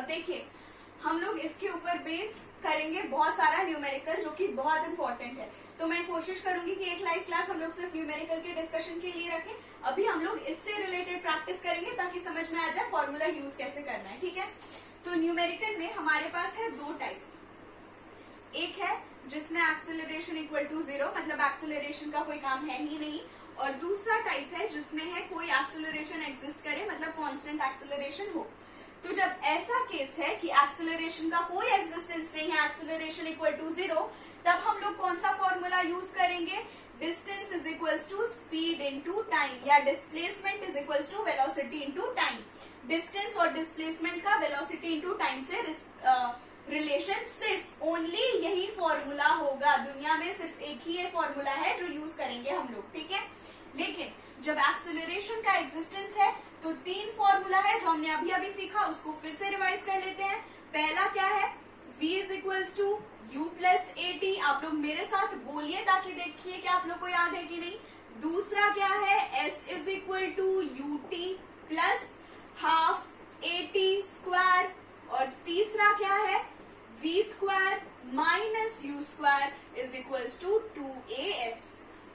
देखिए हम लोग इसके ऊपर बेस करेंगे बहुत सारा न्यूमेरिकल जो कि बहुत इंपॉर्टेंट है। तो मैं कोशिश करूंगी कि एक लाइव क्लास हम लोग सिर्फ न्यूमेरिकल के डिस्कशन के लिए रखें। अभी हम लोग इससे रिलेटेड प्रैक्टिस करेंगे ताकि समझ में आ जाए फॉर्मूला यूज कैसे करना है। ठीक है, तो न्यूमेरिकल में हमारे पास है दो टाइप। एक है जिसमें एक्सेलरेशन इक्वल टू 0, मतलब एक्सेलरेशन का कोई काम है ही नहीं, और दूसरा टाइप है जिसमें है कोई एक्सेलरेशन एग्जिस्ट करे, मतलब कांस्टेंट एक्सेलरेशन हो। तो जब ऐसा केस है कि एक्सेलरेशन का कोई एग्जिस्टेंस नहीं है, एक्सेलरेशन इक्वल टू 0, तब हम लोग कौन सा फॉर्मूला यूज करेंगे? Distance is equals to speed into time, या displacement is equals to velocity into time. Distance और डिस्प्लेसमेंट का वेलोसिटी इनटू टाइम से रिलेशन सिर्फ ओनली यही फॉर्मूला होगा। दुनिया में सिर्फ एक ही ये फॉर्मूला है जो यूज करेंगे हम लोग। ठीक है, लेकिन जब एक्सेलरेशन का एग्जिस्टेंस है तो तीन फॉर्मूला है जो हमने अभी अभी सीखा, उसको फिर से रिवाइज कर लेते हैं। पहला क्या है? v is equals to u plus A T. आप लोग मेरे साथ बोलिए ताकि देखिए कि आप लोग को याद है कि नहीं। दूसरा क्या है? s is equal to U T plus half A T square. और तीसरा क्या है? v square minus you square is equals to 2as।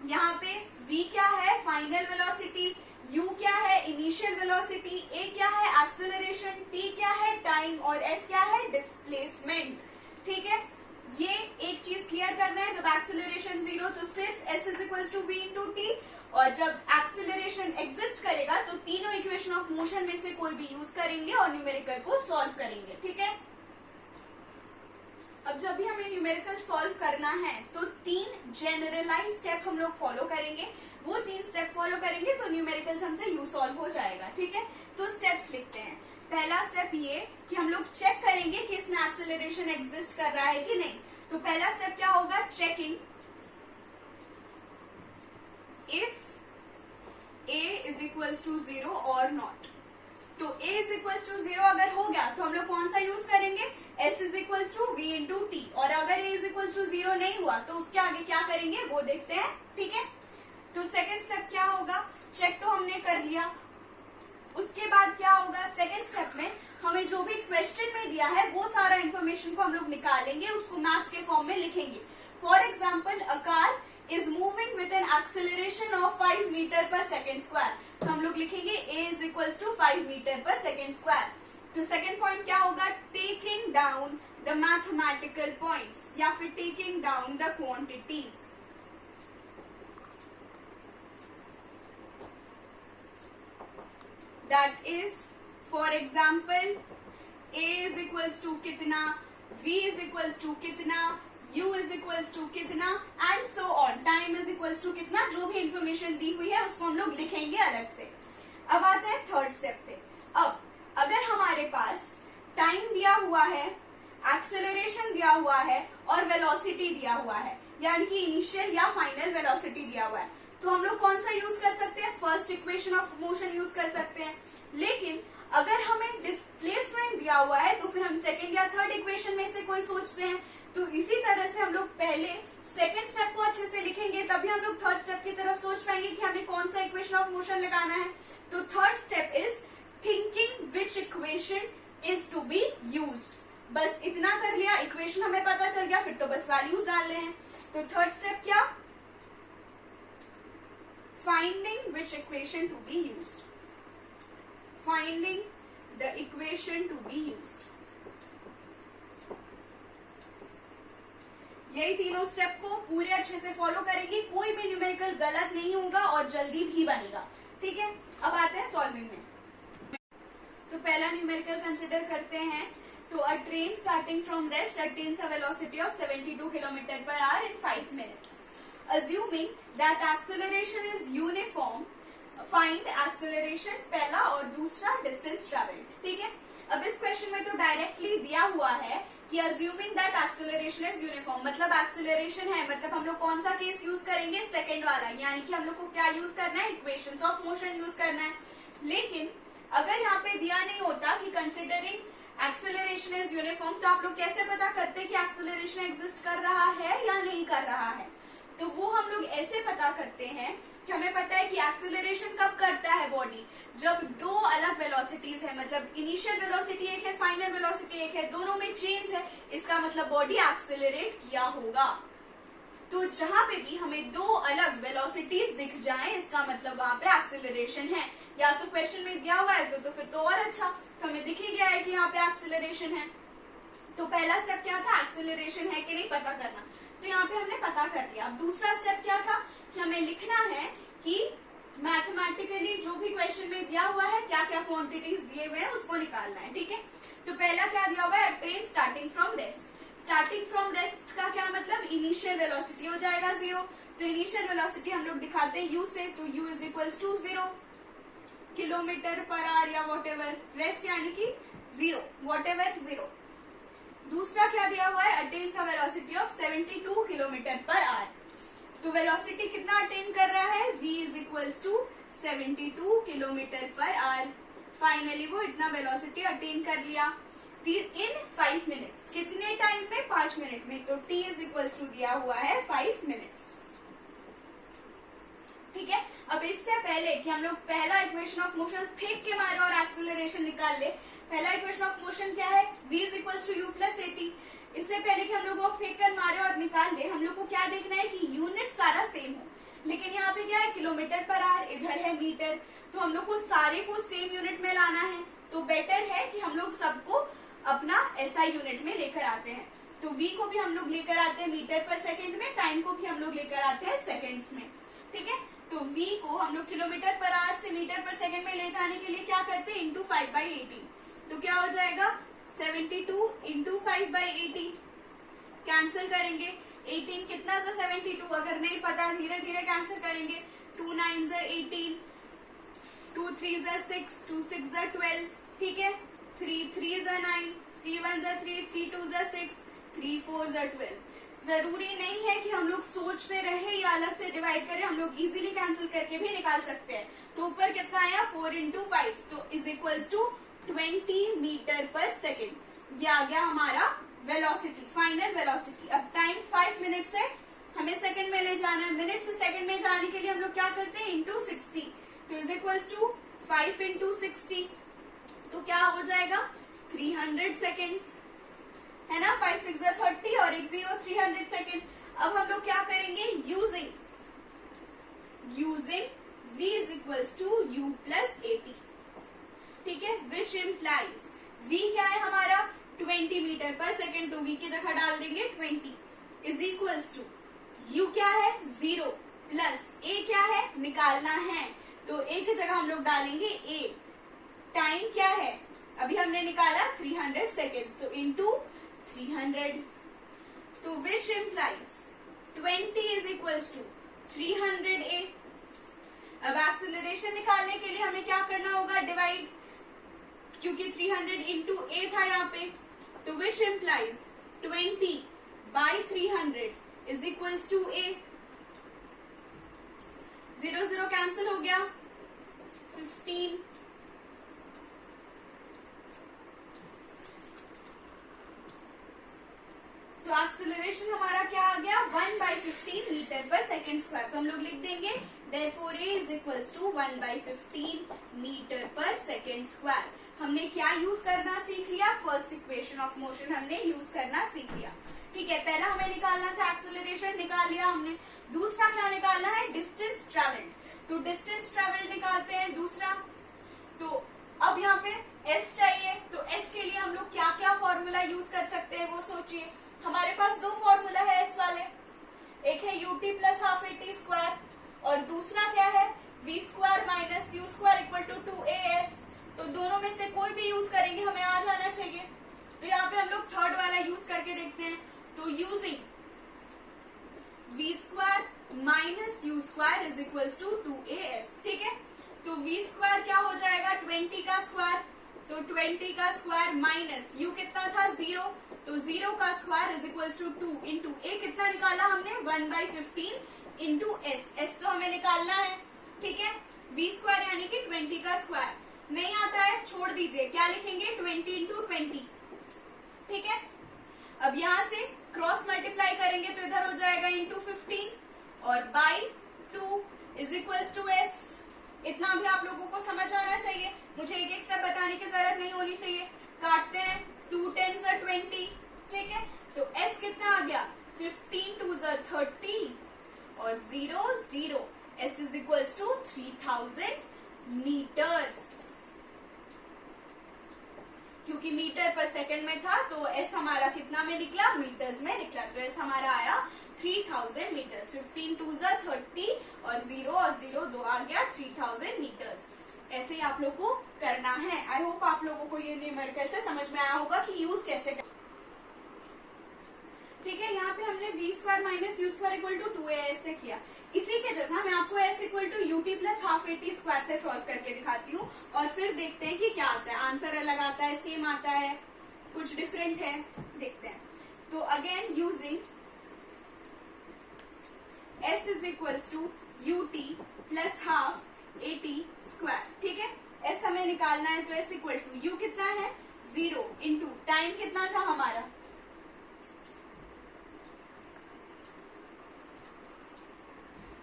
यहाँ पे v क्या है? फाइनल वेलोसिटी, u क्या है? इनिशियल वेलोसिटी, a क्या है? एक्सेलरेशन, t क्या है? टाइम, और s क्या है? डिस्प्लेसमेंट। ठीक है, ये एक चीज क्लियर करना है। जब एक्सेलरेशन 0 तो सिर्फ s is equals to v into T, और जब एक्सेलरेशन एग्जिस्ट करेगा तो तीनों इक्वेशन ऑफ मोशन में से कोई भी यूज करेंगे और न्यूमेरिकल को सॉल्व करेंगे। ठीक है, अब जब भी हमें न्यूमेरिकल सॉल्व करना है तो तीन जनरलाइज स्टेप हम लोग फॉलो करेंगे। वो तीन स्टेप फॉलो करेंगे तो न्यूमेरिकल हमसे यू सॉल्व हो जाएगा। ठीक है, तो स्टेप्स लिखते हैं। पहला स्टेप ये कि हम लोग चेक करेंगे कि इसमें एक्सेलरेशन एग्जिस्ट कर रहा है कि नहीं। तो पहला स्टेप क्या होगा? Checking if a is equals to 0 और नॉट। तो a इज इक्वल्स टू 0 अगर हो गया तो हम लोग कौन सा यूज करेंगे? s is equals to v into T. और अगर a इज इक्वल्स टू 0 नहीं हुआ तो उसके आगे क्या करेंगे वो देखते हैं। ठीक है, तो सेकेंड स्टेप क्या होगा? चेक तो हमने कर लिया। उसके बाद क्या होगा? सेकेंड स्टेप में हमें जो भी क्वेश्चन में दिया है वो सारा इन्फॉर्मेशन को हम लोग निकालेंगे, उसको मैथ्स के फॉर्म में लिखेंगे। For example, a car is moving with an acceleration of 5 metre per second square. तो हम लोग लिखेंगे a is equals to 5 metre per second square. तो सेकेंड पॉइंट क्या होगा? Taking down the mathematical points, या फिर taking down the quantities. That is for example a is equals to कितना, v इज इक्वल्स टू कितना, u is equals to कितना, and so on. Time is equals to कितना, जो भी information दी हुई है उसको हम लोग लिखेंगे अलग से। अब आते हैं थर्ड स्टेप पे। अब अगर हमारे पास टाइम दिया हुआ है, एक्सेलरेशन दिया हुआ है और वेलोसिटी दिया हुआ है, यानी कि इनिशियल या फाइनल वेलोसिटी दिया हुआ है, तो हम लोग कौन सा यूज कर सकते हैं? First equation of motion use कर सकते हैं। लेकिन अगर हमें डिस्प्लेसमेंट दिया हुआ है तो फिर हम सेकंड या थर्ड इक्वेशन में से कोई सोचते हैं। तो इसी तरह से हम लोग पहले सेकंड स्टेप को अच्छे से लिखेंगे, तभी हम लोग थर्ड स्टेप की तरफ सोच पाएंगे कि हमें कौन सा इक्वेशन ऑफ मोशन लगाना है। तो third step is thinking which equation is to be used. बस इतना कर लिया, इक्वेशन हमें पता चल गया, फिर तो बस वैल्यूज डालने हैं। तो थर्ड स्टेप क्या? Finding which equation two be used, finding the equation two be used. यही तीनों स्टेप को पूरे अच्छे से फॉलो करेंगे, कोई भी न्यूमेरिकल गलत नहीं होगा और जल्दी भी बनेगा। ठीक है, अब आते हैं सॉल्विंग में। तो पहला न्यूमेरिकल कंसिडर करते हैं। तो अ train starting from rest attains a velocity of 72 kilometre per our in 5 minutes. Assuming that acceleration is uniform, find acceleration पहला और दूसरा distance traveled। ठीक है, अब इस क्वेश्चन में तो डायरेक्टली दिया हुआ है कि assuming that acceleration is uniform, मतलब acceleration है, मतलब हम लोग कौन सा केस यूज करेंगे? सेकेंड वाला, यानी कि हम लोग को क्या यूज करना है? इक्वेशंस ऑफ मोशन यूज करना है। लेकिन अगर यहाँ पे दिया नहीं होता कि कंसिडरिंग एक्सेलरेशन इज यूनिफॉर्म, तो आप लोग कैसे पता करते कि एक्सेलरेशन एग्जिस्ट कर रहा है या नहीं कर रहा है? तो वो हम लोग ऐसे पता करते हैं कि हमें पता है कि एक्सेलरेशन कब करता है बॉडी, जब दो अलग वेलोसिटीज है, मतलब इनिशियल वेलोसिटी एक है, फाइनल वेलोसिटी एक है, दोनों में चेंज है, इसका मतलब बॉडी एक्सेलरेट किया होगा। तो जहां पे भी हमें दो अलग वेलोसिटीज दिख जाएं, इसका मतलब वहां पे एक्सेलरेशन है। या तो क्वेश्चन में दिया हुआ है तो फिर तो और अच्छा, तो हमें दिख ही गया है कि यहाँ पे एक्सेलरेशन है। तो पहला स्टेप क्या था, एक्सेलरेशन है कि नहीं पता करना, तो यहाँ पे हमने पता कर लिया। अब दूसरा स्टेप क्या था कि हमें लिखना है कि मैथमेटिकली जो भी क्वेश्चन में दिया हुआ है क्या क्या क्वांटिटीज दिए हुए हैं उसको निकालना है। ठीक है, तो पहला क्या दिया हुआ है, train starting from rest. Starting from rest का क्या मतलब, इनिशियल वेलोसिटी हो जाएगा 0। तो इनिशियल वेलोसिटी हम लोग दिखाते हैं u से, तो u is equals to 0 kilometre per hour या वॉट एवर, रेस्ट यानी कि 0, वॉट एवर 0। दूसरा क्या दिया हुआ है, attains a velocity of 72 kilometre per hour. तो वेलोसिटी कितना अटेन कर रहा है, v is equals to 72 kilometre per hour. Finally वो इतना वेलोसिटी अटेन कर लिया इन 5 मिनट्स। कितने टाइम में, 5 मिनट में। तो t इज इक्वल्स टू दिया हुआ है 5 मिनट्स। ठीक है, अब इससे पहले कि हम लोग पहला इक्वेशन ऑफ मोशन फेंक के मारे और एक्सेलरेशन निकाल ले, पहला इक्वेशन ऑफ मोशन क्या है, v is equals to u plus a t. इससे पहले कि हम लोग वो फेंक कर मारे और निकाल ले, हम लोग को क्या देखना है कि यूनिट सारा सेम हो। लेकिन यहाँ पे क्या है, किलोमीटर पर आवर, इधर है मीटर, तो हम लोग को सारे को सेम यूनिट में लाना है। तो बेटर है कि हम लोग सबको अपना एसआई यूनिट में लेकर आते हैं। तो v को भी हम लोग लेकर आते हैं मीटर पर सेकंड में, टाइम को भी हम लोग लेकर आते हैं सेकंड्स में। ठीक है, तो v को हम लोग किलोमीटर पर आवर से मीटर पर सेकंड में ले जाने के लिए क्या करते हैं, इंटू 5/18। तो क्या हो जाएगा, 72 इंटू 5/18। कैंसिल करेंगे, 18 कितना सा 72, अगर नहीं पता धीरे धीरे कैंसिल करेंगे। 2 9 ज़ा 18, 2 3 ज़ा 6, 2 6 ज़ा 12। ठीक है, 3 3 ज़ा 9, 3 1 ज़ा 3, 3 2 ज़ा 6, 3 4 ज़ा 12। जरूरी नहीं है कि हम लोग सोचते रहे या अलग से डिवाइड करें, हम लोग इजीली कैंसिल करके भी निकाल सकते हैं। तो ऊपर कितना आया, 4 इंटू 5, तो is equals to 20 metre per second. ये आ गया हमारा वेलोसिटी, फाइनल वेलोसिटी। अब टाइम 5 मिनट से हमें सेकंड में ले जाना है, मिनट से सेकंड में जाने के लिए हम लोग क्या करते हैं, इंटू 60। तो इज इक्वल्स टू 5 इंटू 60, तो क्या हो जाएगा 300 सेकेंड्स, है ना। 5 6 30 और 1 0 300 सेकेंड। अब हम लोग क्या करेंगे, using v is equals to u plus 80। ठीक है, विच इम्प्लाइज v क्या है हमारा 20 मीटर पर सेकेंड, तो v की जगह डाल देंगे 20 इज इक्वल्स टू u क्या है 0 प्लस a क्या है निकालना है, तो a की जगह हम लोग डालेंगे a। टाइम क्या है, अभी हमने निकाला 300 सेकेंड्स, तो into 300, to which implies 20 is equals to 300a। अब एक्सेलरेशन निकालने के लिए हमें क्या करना होगा, डिवाइड, क्योंकि 300 इंटू a था यहाँ पे, तो which implies 20 by 300 is equals to a। 0 0 cancel हो गया, 15। तो एक्सेलरेशन हमारा क्या आ गया, 1/15 मीटर पर सेकेंड स्क्वायर। तो हम लोग लिख देंगे therefore a is equals to 1/15 metre per second square. हमने क्या यूज करना सीख लिया, फर्स्ट इक्वेशन ऑफ मोशन हमने यूज करना सीख लिया। ठीक है, पहला हमें निकालना था एक्सेलरेशन, निकाल लिया हमने। दूसरा क्या निकालना है, डिस्टेंस ट्रेवल्ड। तो डिस्टेंस ट्रेवल्ड निकालते हैं दूसरा। तो अब यहाँ पे s चाहिए, तो s के लिए हम लोग क्या क्या फॉर्मूला यूज कर सकते हैं वो सोचिए। हमारे पास दो फॉर्मूला है s वाले, एक है ut plus half at square और दूसरा क्या है v square minus u square equal to 2as। तो दोनों में से कोई भी यूज करेंगे हमें आ जाना चाहिए। तो यहाँ पे हम लोग थर्ड वाला यूज करके देखते हैं। तो using v square minus u square is equals to 2as। ठीक है, तो v स्क्वायर क्या हो जाएगा 20 का स्क्वायर, तो 20 का स्क्वायर माइनस u कितना था 0, तो 0 का square is equals to 2 into a कितना निकाला हमने 1/15 इंटू s तो हमें निकालना है। ठीक है, v स्क्वायर यानी कि 20 का स्क्वायर। नहीं आता है छोड़ दीजिए, क्या लिखेंगे 20 इंटू 20। ठीक है, अब यहाँ से क्रॉस मल्टीप्लाई करेंगे तो इधर हो जाएगा इंटू 15 और by 2 is equals to s। इतना भी आप लोगों को समझ आना चाहिए, मुझे एक एक स्टेप बताने की जरूरत नहीं होनी चाहिए। काटते हैं, 2 10 मीटर पर सेकंड में था, तो एस हमारा कितना में निकला, मीटर्स में निकला। तो एस हमारा आया 3000 मीटर्स। 15 2 30 और 0 और 0 2 आ गया 3000 मीटर्स। ऐसे ही आप लोग को करना है। आई होप आप लोगों को ये न्यूमेरिकल से समझ में आया होगा कि यूज कैसे कर। ठीक है, यहाँ पे हमने v square minus you square equal to 2as से किया। इसी के जगह मैं आपको s equal to u t plus half a t square से सॉल्व करके दिखाती हूँ, और फिर देखते हैं कि क्या आता है। आंसर अलग आता है, सेम आता है, कुछ डिफरेंट है, देखते हैं। तो again using s is equals to u t plus half a t square. ठीक है, s हमें निकालना है, तो s इक्वल टू u कितना है 0 इंटू टाइम कितना था हमारा,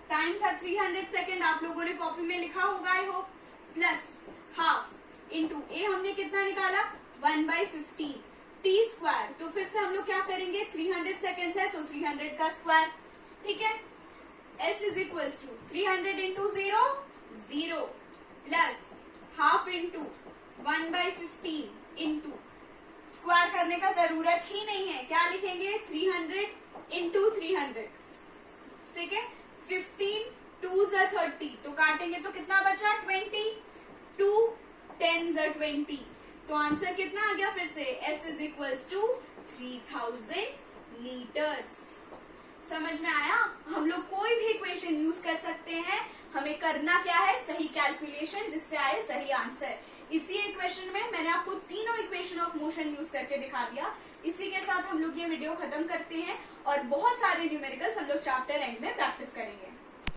टाइम था 300 सेकेंड, आप लोगों ने कॉपी में लिखा होगा I hope, plus half into A हमने कितना निकाला 1/15 टी स्क्वायर। तो फिर से हम लोग क्या करेंगे, 300 सेकेंड्स है तो 300 का स्क्वायर। ठीक है, s is equals to 300 into 0 0 plus half into 1/15 into square करने का जरूरत ही नहीं है, क्या लिखेंगे 300 इंटू 300। ठीक है, 15 2 30, तो काटेंगे तो कितना बचा 20, 2 10 20, तो आंसर कितना आ गया फिर से, s is equals to 3000 metres. समझ में आया, हम लोग कोई भी इक्वेशन यूज कर सकते हैं, हमें करना क्या है, सही कैलकुलेशन जिससे आए सही आंसर। इसी इक्वेशन में मैंने आपको तीनों इक्वेशन ऑफ मोशन यूज करके दिखा दिया। इसी के साथ हम लोग ये वीडियो खत्म करते हैं, और बहुत सारे न्यूमेरिकल्स हम लोग चैप्टर एंड में